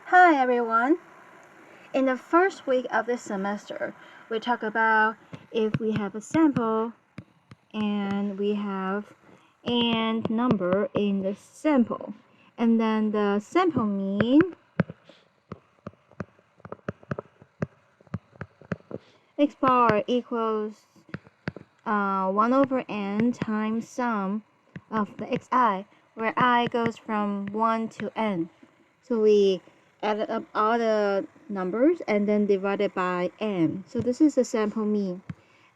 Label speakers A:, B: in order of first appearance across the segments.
A: Hi everyone! In the first week of this semester, we talk about if we have a sample and we have and number in the sample, and then the sample mean x bar equals 1 over n times sum of the xi, where I goes from 1 to n. So we added up all the numbers and then divided by n. So this is the sample mean.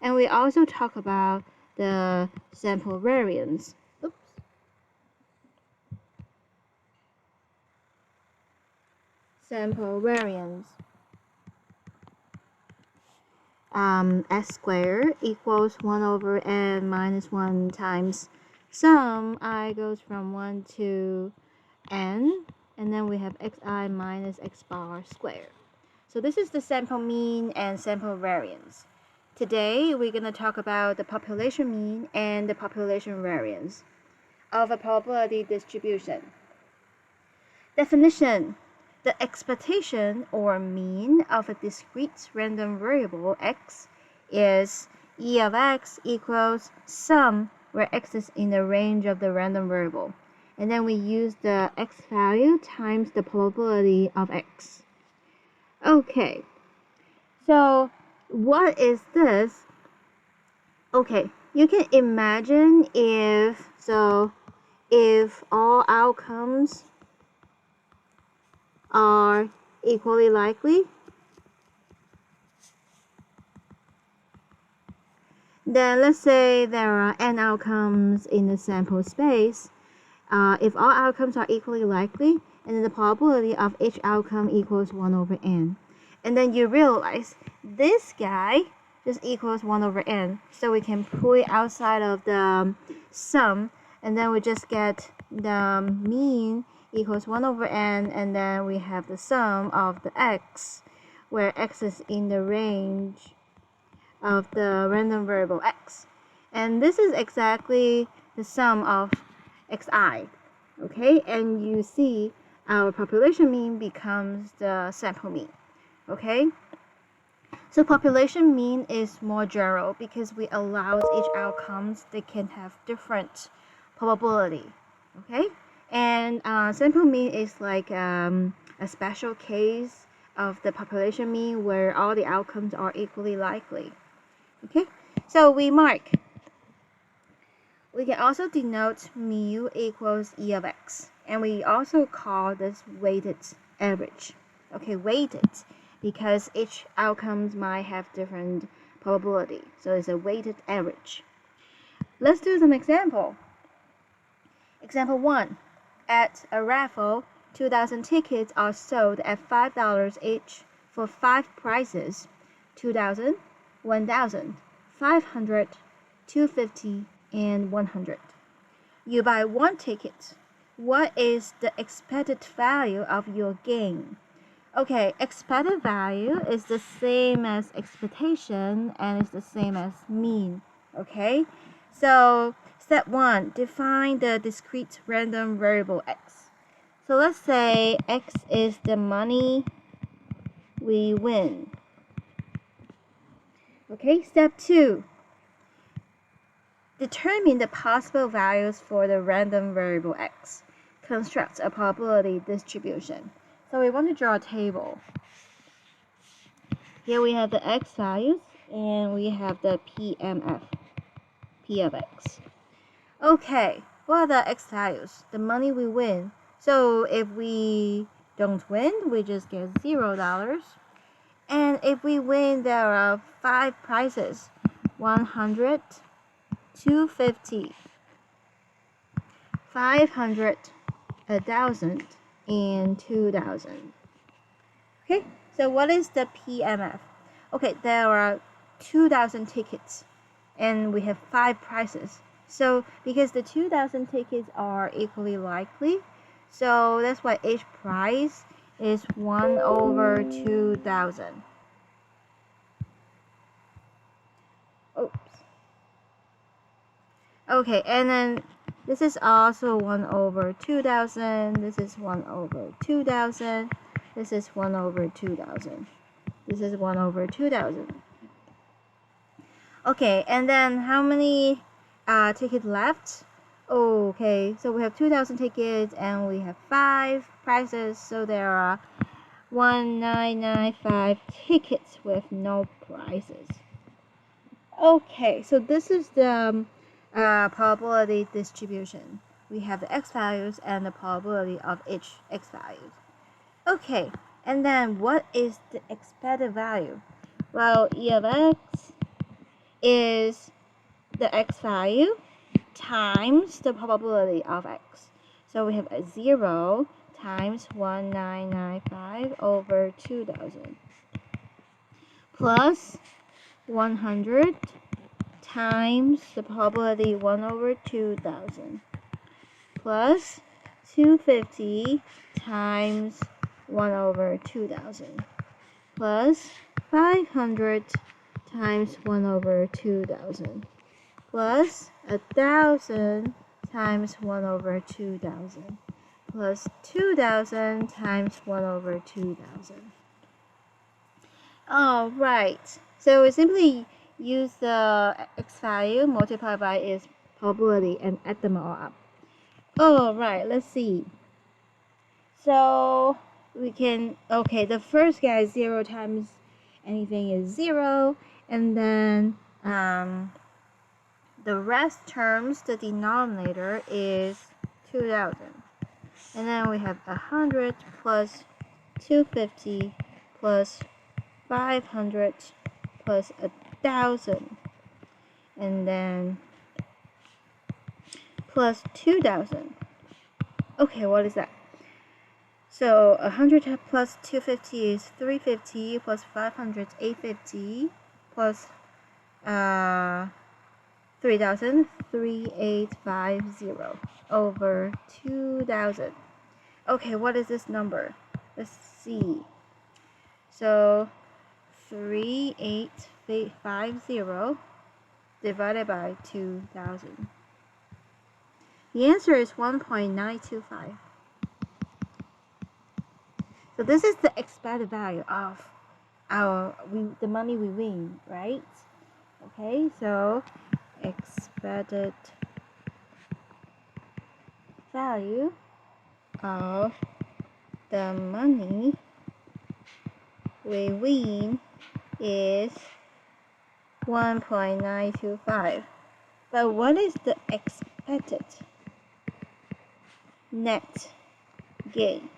A: And we also talk about the sample variance. Oops. Sample variance. S squared equals 1 over n minus 1 times sum I goes from 1 to n, and then we have xi minus x bar squared. So this is the sample mean and sample variance. Today we're going to talk about the population mean and the population variance of a probability distribution. Definition: the expectation or mean of a discrete random variable x is e of x equals sum where x is in the range of the random variable. And then we use the x value times the probability of x. Okay, so what is this? Okay, you can imagine if all outcomes are equally likely, then let's say there are n outcomes in the sample space. If all outcomes are equally likely, and then the probability of each outcome equals 1 over n. And then you realize this guy just equals 1 over n. So we can pull it outside of the sum, and then we just get the mean equals 1 over n, and then we have the sum of the x, where x is in the range of the random variable x. And this is exactly the sum of xi. Okay, and you see our population mean becomes the sample mean. Okay, so population mean is more general because we allow each outcomes they can have different probability. Okay, and sample mean is like a special case of the population mean where all the outcomes are equally likely. Okay, so we mark. We can also denote mu equals e of x, and we also call this weighted average. Okay, weighted because each outcomes might have different probability, so it's a weighted average. Let's do some example. Example 1. At a raffle, 2,000 tickets are sold at $5 each for 5 prizes: 2,000, 1,000, 500, 250, and 100. You buy 1 ticket. What is the expected value of your gain? Okay, expected value is the same as expectation and it's the same as mean. Okay, so step 1, define the discrete random variable x. So let's say x is the money we win. Okay, step 2, determine the possible values for the random variable x. Construct a probability distribution. So we want to draw a table. Here we have the x values and we have the PMF, P of x. Okay, what are the x values? The money we win. So if we don't win, we just get $0. And if we win, there are 5 prizes: 100, 250, 500, 1,000, and 2,000. Okay, so what is the PMF? Okay, there are 2,000 tickets and we have 5 prizes. So because the 2,000 tickets are equally likely, so that's why each prize is 1 over 2,000. Oops. Okay, and then this is also 1 over 2,000. This is 1 over 2,000. This is 1 over 2,000. This is 1 over 2,000. Okay, and then how many tickets left? Okay, so we have 2,000 tickets and we have 5 prizes. So there are 1,995 tickets with no prizes. Okay, so this is the probability distribution. We have the x values and the probability of each x value. Okay, and then what is the expected value? Well, E of x is the x value times the probability of x. So we have a 0 times 1,995 over 2,000 plus 100 times the probability 1 over 2,000 plus 250 times 1 over 2,000 plus 500 times 1 over 2,000 plus 1,000 times 1 over 2,000 plus 2,000 times 1 over 2,000. Alright, so we simply use the x value multiplied by its probability and add them all up. Alright, let's see. So we can, okay, the first guy is 0 times anything is 0, and then the rest terms, the denominator is 2,000. And then we have 100 plus 250 plus 500 plus 1,000. And then plus 2,000. Okay, what is that? So 100 plus 250 is 350 plus 500 is 850 plus 3,000, 3,850 over 2,000. Okay, what is this number? Let's see. So 3,850 divided by 2,000. The answer is 1.925. So this is the expected value of the money we win, right? Okay, so expected value of the money we win is 1.925. But what is the expected net gain?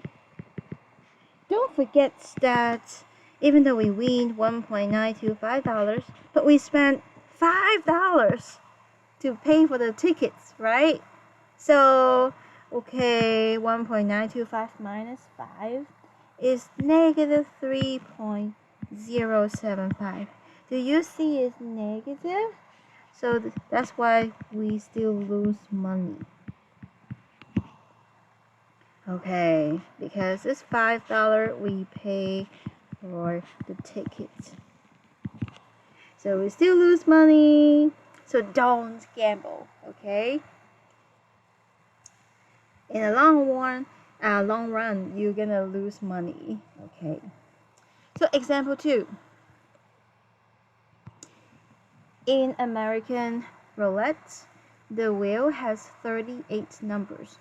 A: Don't forget that even though we win $1.925, but we spent $5 to pay for the tickets, right? So, okay, 1.925 minus 5 is negative 3.075. Do you see it's negative? So that's why we still lose money. Okay, because it's $5 we pay for the tickets. So we still lose money. So don't gamble, okay? In the long run, you're gonna lose money, okay? So example 2. In American roulette, the wheel has 38 numbers.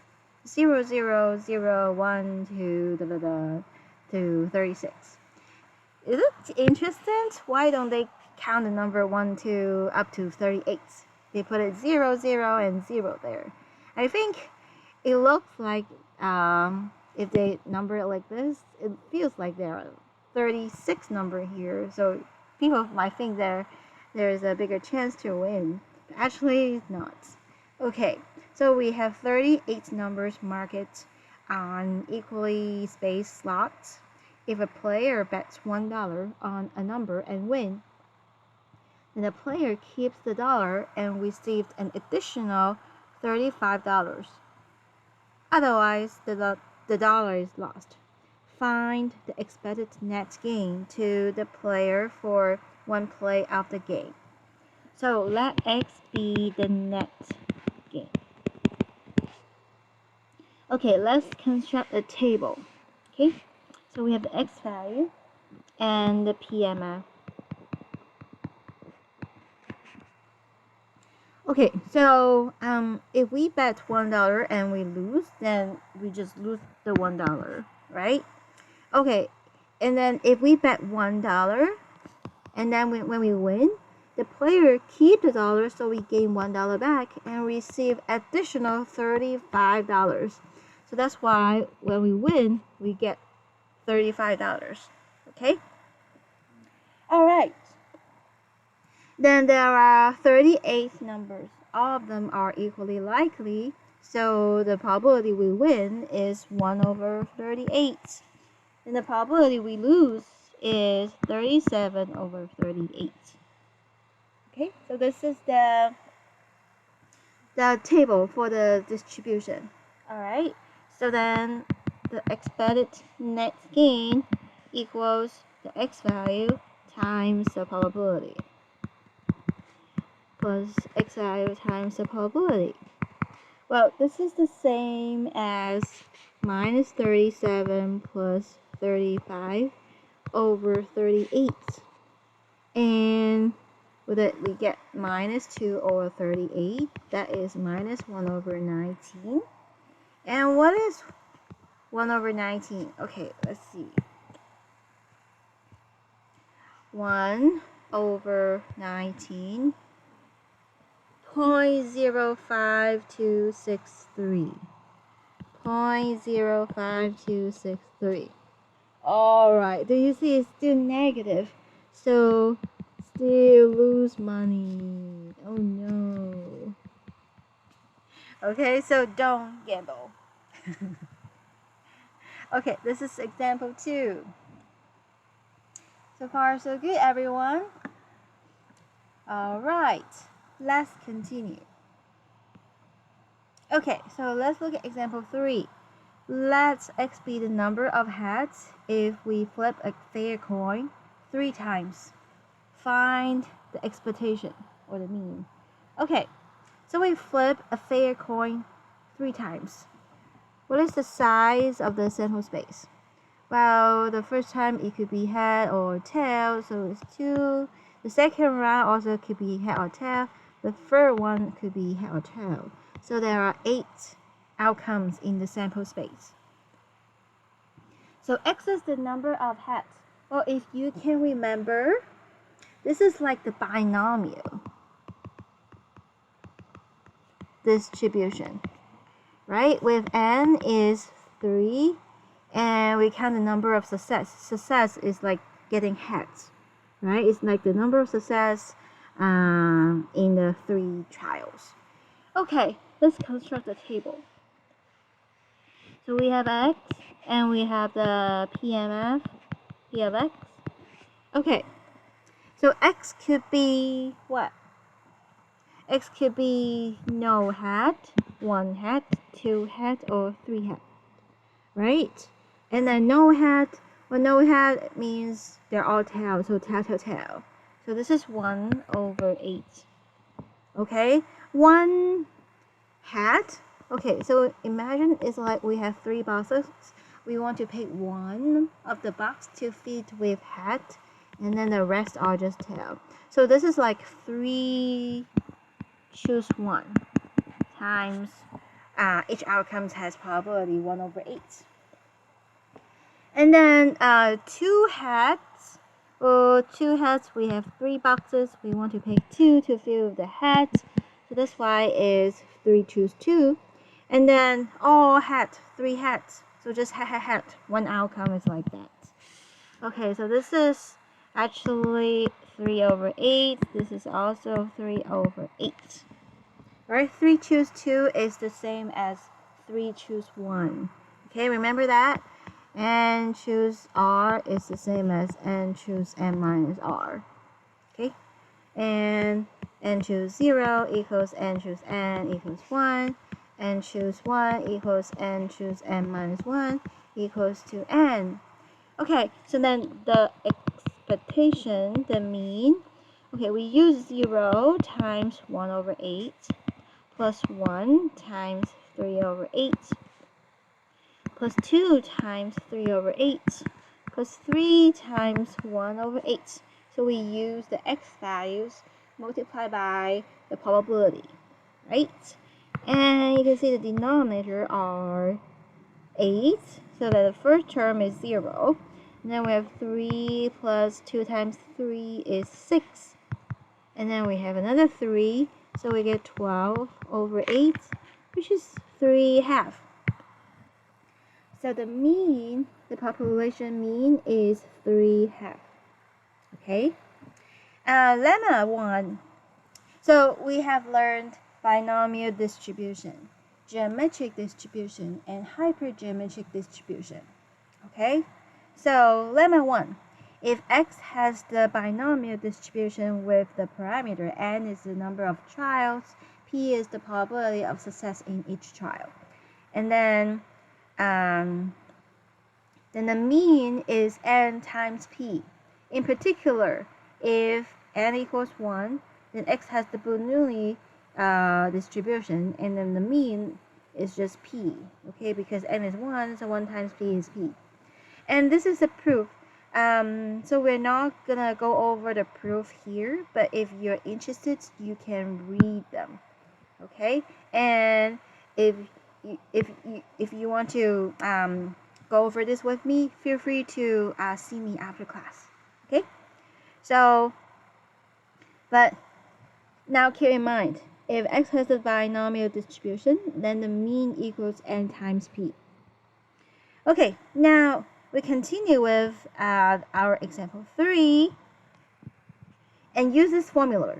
A: 0, 0, 0, 1, 2, to 36. Is it interesting? Why don't they count the number 1, 2 up to 38? They put it 0, 0, and 0 there. I think it looks like if they number it like this, it feels like there are 36 number here. So people might think there's a bigger chance to win. But actually, it's not. Okay, so we have 38 numbers marked on equally spaced slots. If a player bets $1 on a number and wins, then the player keeps the dollar and receives an additional $35. Otherwise, the dollar is lost. Find the expected net gain to the player for one play of the game. So let X be the net gain. Okay, let's construct a table. Okay, So we have the x value and the PMF. Okay, so if we bet $1 and we lose, then we just lose the $1, right? Okay, and then if we bet $1 and then when we win, the player keep the dollar, so we gain $1 back and receive additional $35. So that's why when we win, we get $35. Okay? Alright. Then there are 38 numbers. All of them are equally likely, so the probability we win is 1 over 38. And the probability we lose is 37 over 38. Okay, so this is the table for the distribution. Alright, so then the expected net gain equals the x value times the probability plus x value times the probability. Well, this is the same as minus 37 plus 35 over 38. And with it, we get minus 2 over 38. That is minus 1 over 19. And what is 1 over 19? Okay, let's see. 1 over 19. 0.05263. 0.05263. Alright, do you see it's still negative? So, still lose money. Oh no. Okay, so don't gamble. Okay, this is example 2. So far, so good, everyone. Alright, let's continue. Okay, so let's look at example 3. Let x be the number of heads if we flip a fair coin 3 times. Find the expectation or the mean. Okay, so we flip a fair coin 3 times. What is the size of the sample space? Well, the first time it could be head or tail, so it's 2. The second round also could be head or tail. The third one could be head or tail. So there are 8 outcomes in the sample space. So x is the number of heads. Well, if you can remember, this is like the binomial distribution, right? With n is 3, and we count the number of success. Success is like getting heads, right? It's like the number of success in the 3 trials. Okay, let's construct the table. So we have x, and we have the PMF, P of x. Okay, so x could be what? X could be no head, 1 head, 2 head, or 3 head, right? And then no head, well, no head means they're all tail, so tail, tail, tail. So this is 1 over 8. Okay, 1 head. Okay, so imagine it's like we have 3 boxes. We want to pick one of the box to feed with head, and then the rest are just tail. So this is like 3 choose 1 times each outcome has probability 1 over 8. And then 2 heads. Well, 2 heads, we have 3 boxes. We want to pick 2 to fill the heads. So that's why is 3 choose 2. And then all head, 3 heads. So just head. 1 outcome is like that. Okay, so this is actually 3 over 8. This is also 3 over 8. Right? 3 choose 2 is the same as 3 choose 1. Okay, remember that? N choose R is the same as N choose N minus R. Okay? And N choose 0 equals N choose N equals 1. N choose 1 equals N choose N minus 1 equals to N. Okay, so then the expectation, the mean, okay, we use 0 times 1 over 8 plus 1 times 3 over 8 plus 2 times 3 over 8 because 3 times 1 over 8. So we use the x values multiplied by the probability, right? And you can see the denominator are 8, so that the first term is 0. And then we have 3 plus 2 times 3 is 6. And then we have another 3, so we get 12 over 8, which is 3/2. So the mean, the population mean is 3/2. Okay? Lemma 1. So we have learned binomial distribution, geometric distribution, and hypergeometric distribution. Okay? So lemma 1. If x has the binomial distribution with the parameter n is the number of trials, p is the probability of success in each trial. And then the mean is n times p. In particular, if n equals 1, then x has the Bernoulli distribution, and then the mean is just p, okay, because n is 1, so 1 times p is p. And this is a proof. So we're not gonna go over the proof here, but if you're interested, you can read them, okay? And if you want to go over this with me, feel free to see me after class, okay? So, but now keep in mind, if x has a binomial distribution, then the mean equals n times p. Okay, now we continue with our example 3 and use this formula.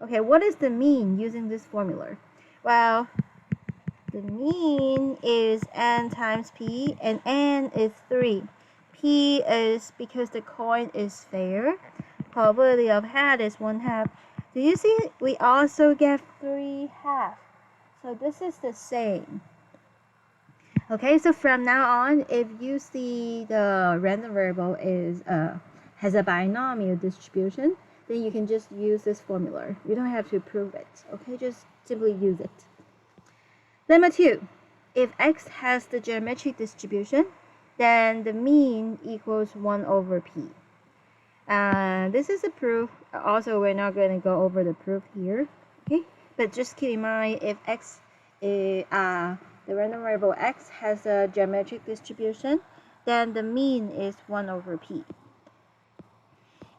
A: Okay, what is the mean using this formula? Well, the mean is n times p, and n is 3. P is because the coin is fair. Probability of head is 1/2. Do you see? We also get 3/2. So this is the same. Okay, so from now on, if you see the random variable is has a binomial distribution, then you can just use this formula. You don't have to prove it. Okay, just simply use it. Lemma 2. If x has the geometric distribution, then the mean equals 1 over p. This is a proof. Also, we're not going to go over the proof here. Okay, but just keep in mind, if x is the random variable x has a geometric distribution, then the mean is 1 over p.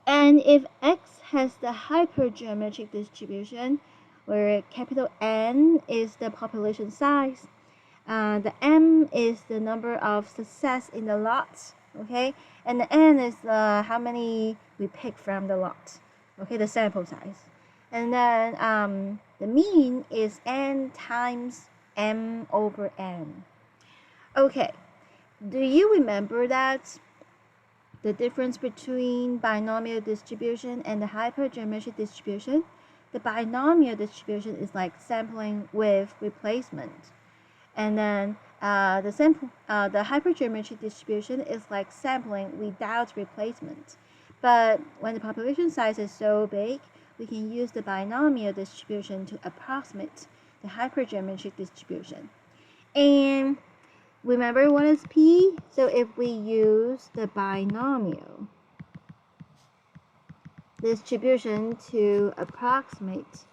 A: And if x has the hypergeometric distribution, where capital N is the population size, the m is the number of success in the lot, okay, and the n is how many we pick from the lot, okay, the sample size. And then the mean is n times m over n. Okay, do you remember that the difference between binomial distribution and the hypergeometric distribution? The binomial distribution is like sampling with replacement, and then the hypergeometric distribution is like sampling without replacement. But when the population size is so big, we can use the binomial distribution to approximate the hypergeometric distribution. And remember what is p? So if we use the binomial distribution to approximate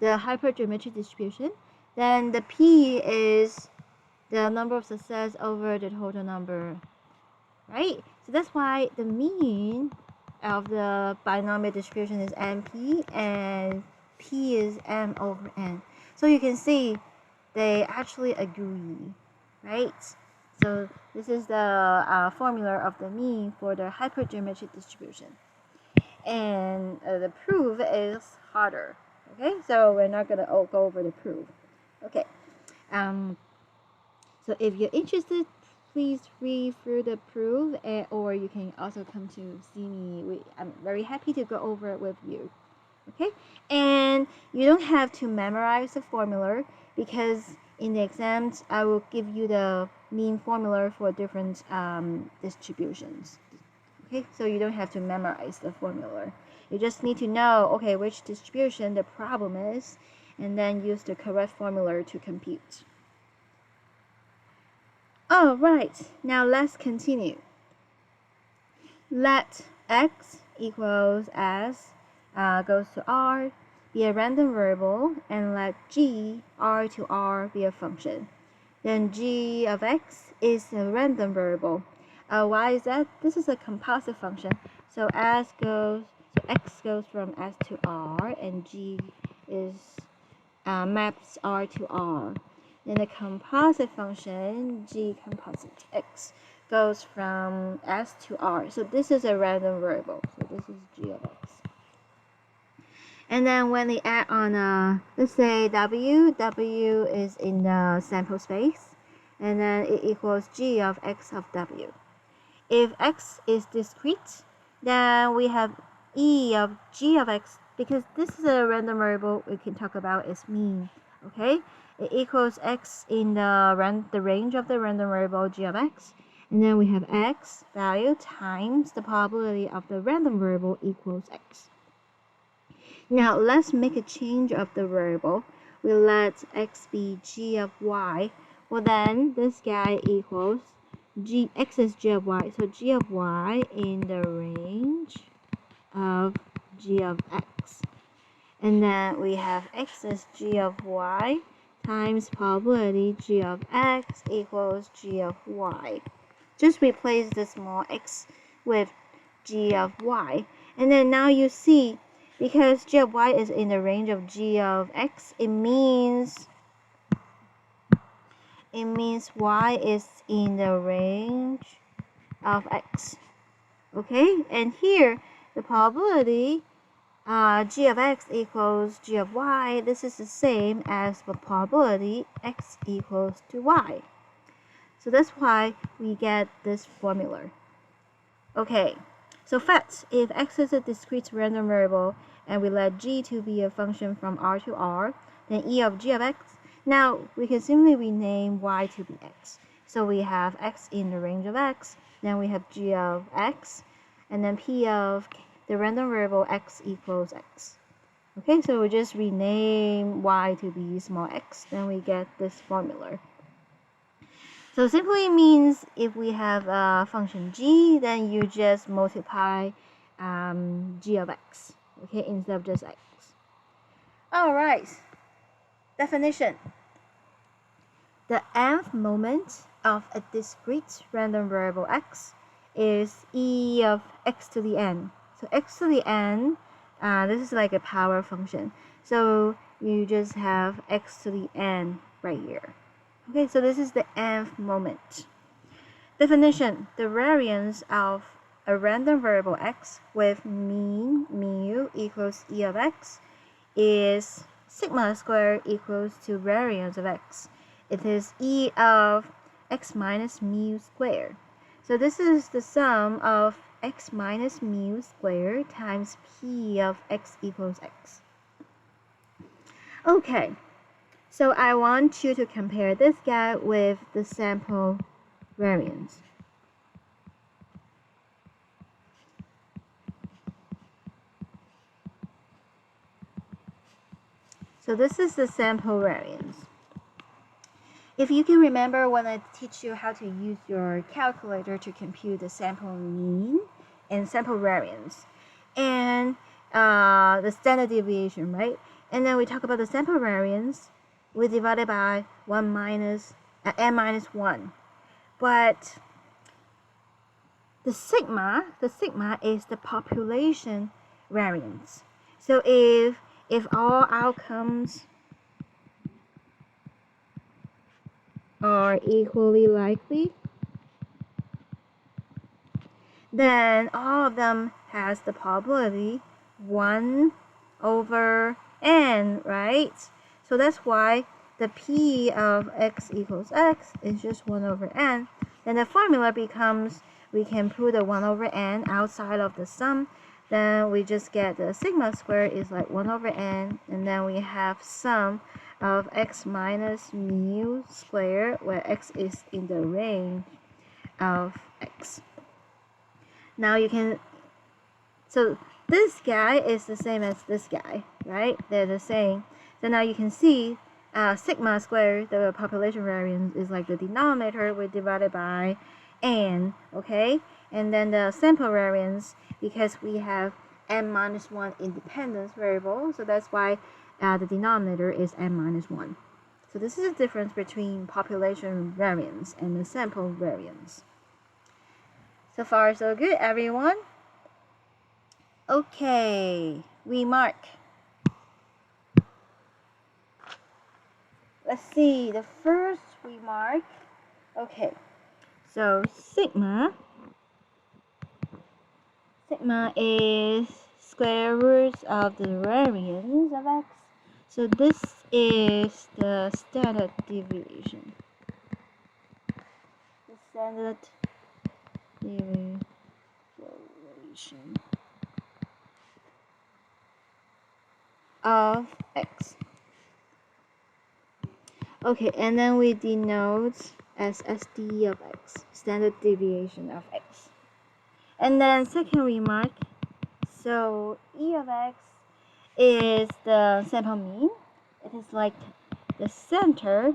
A: the hypergeometric distribution, then the p is the number of success over the total number, right? So that's why the mean of the binomial distribution is np, and p is m over n. So you can see they actually agree, right? So this is the formula of the mean for the hypergeometric distribution. And the proof is harder, okay? So we're not going to go over the proof. Okay. So if you're interested, please read through the proof, or you can also come to see me. I'm very happy to go over it with you. Okay? And you don't have to memorize the formula, because in the exams, I will give you the mean formula for different distributions. Okay? So you don't have to memorize the formula. You just need to know, okay, which distribution the problem is, and then use the correct formula to compute. Alright, now let's continue. let x equals s goes to r be a random variable, and let g r to r be a function. Then g of x is a random variable. Why is that? This is a composite function. So x goes from s to r, and g is maps r to r. Then the composite function g composite x goes from s to r. So this is a random variable. So this is g of x. And then when they add on, let's say w is in the sample space, and then it equals g of x of w. If x is discrete, then we have e of g of x, because this is a random variable we can talk about its mean, okay? It equals x in the range of the random variable g of x, and then we have x value times the probability of the random variable equals x. Now let's make a change of the variable. We let x be g of y. Well, then this guy equals x is g of y, so g of y in the range of g of x. And then we have x is g of y times probability g of x equals g of y. Just replace the small x with g of y. And then now you see, because g of y is in the range of g of x, it means y is in the range of x. Okay, and here the probability g of x equals g of y. This is the same as the probability x equals to y. So that's why we get this formula. Okay, so fact, if x is a discrete random variable and we let g to be a function from r to r, then e of g of x. Now we can simply rename y to be x. So we have x in the range of x, then we have g of x, and then p of the random variable x equals x. Okay, so we just rename y to be small x, then we get this formula. So simply means if we have a function g, then you just multiply g of x, okay, instead of just x. All right, definition. The nth moment of a discrete random variable x is e of x to the n. So x to the n, this is like a power function. So you just have x to the n right here. Okay, so this is the nth moment. Definition. The variance of a random variable x with mean mu equals e of x is sigma squared equals to variance of x. It is e of x minus mu squared. So this is the sum of x minus mu squared times p of x equals x. Okay. So I want you to compare this guy with the sample variance. So this is the sample variance. If you can remember when I teach you how to use your calculator to compute the sample mean and sample variance and the standard deviation, right? And then we talk about the sample variance, we divide it by n minus 1. But the sigma is the population variance. So if all outcomes are equally likely, then all of them has the probability 1 over n, right? So that's why the p of x equals x is just 1 over n. Then the formula becomes, we can put the 1 over n outside of the sum. Then we just get the sigma squared is like 1 over n. And then we have sum of x minus mu squared, where x is in the range of x. Now you can, so this guy is the same as this guy, right? They're the same. So now you can see sigma squared, the population variance, is like the denominator we divided by n, okay? And then the sample variance, because we have n-1 independence variable, so that's why the denominator is n-1. So this is the difference between population variance and the sample variance. So far so good, everyone? Okay, remark. Let's see, the first remark. Okay, so sigma is square root of the variance of x. So this is the standard deviation. The standard deviation of x. Okay, and then we denote as SD of x, standard deviation of x. And then second remark, so E of x is the sample mean. It is like the center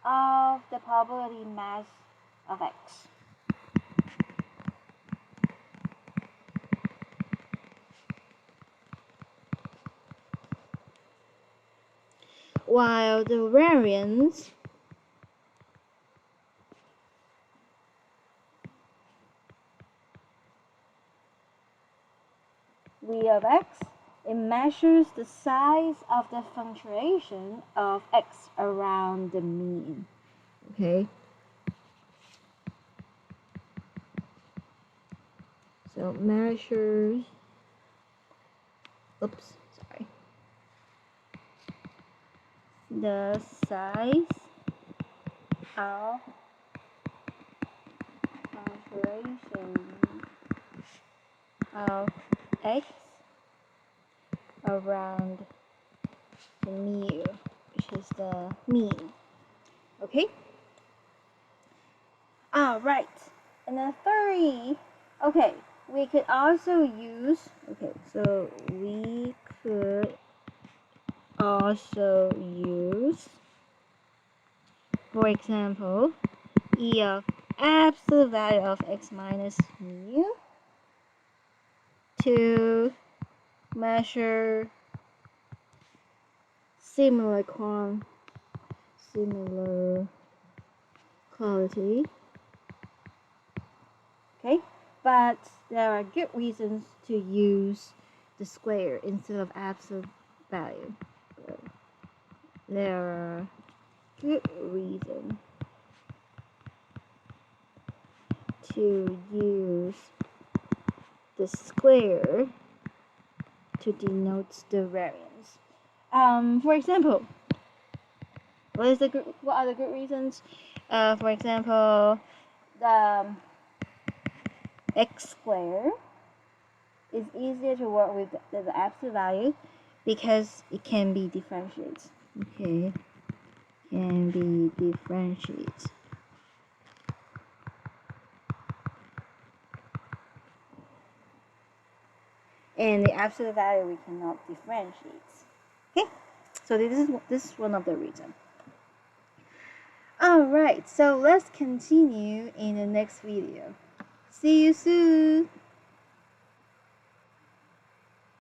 A: of the probability mass of x. While the variance V of x, it measures the size of the fluctuation of x around the mean. Okay. So measures, the size of fluctuation of x around the mu, which is the mean. Okay? Alright. And then 3, okay, we could also use, for example, E of absolute value of x minus mu to measure similar quality. Okay, but there are good reasons to use the square instead of absolute value. There are good reasons to use the square to denote the variance. For example, what are the good reasons? For example, the x squared is easier to work with the absolute value because it can be differentiated. Okay, can be differentiated. And the absolute value we cannot differentiate. Okay, so this is one of the reasons. Alright, so let's continue in the next video. See you soon!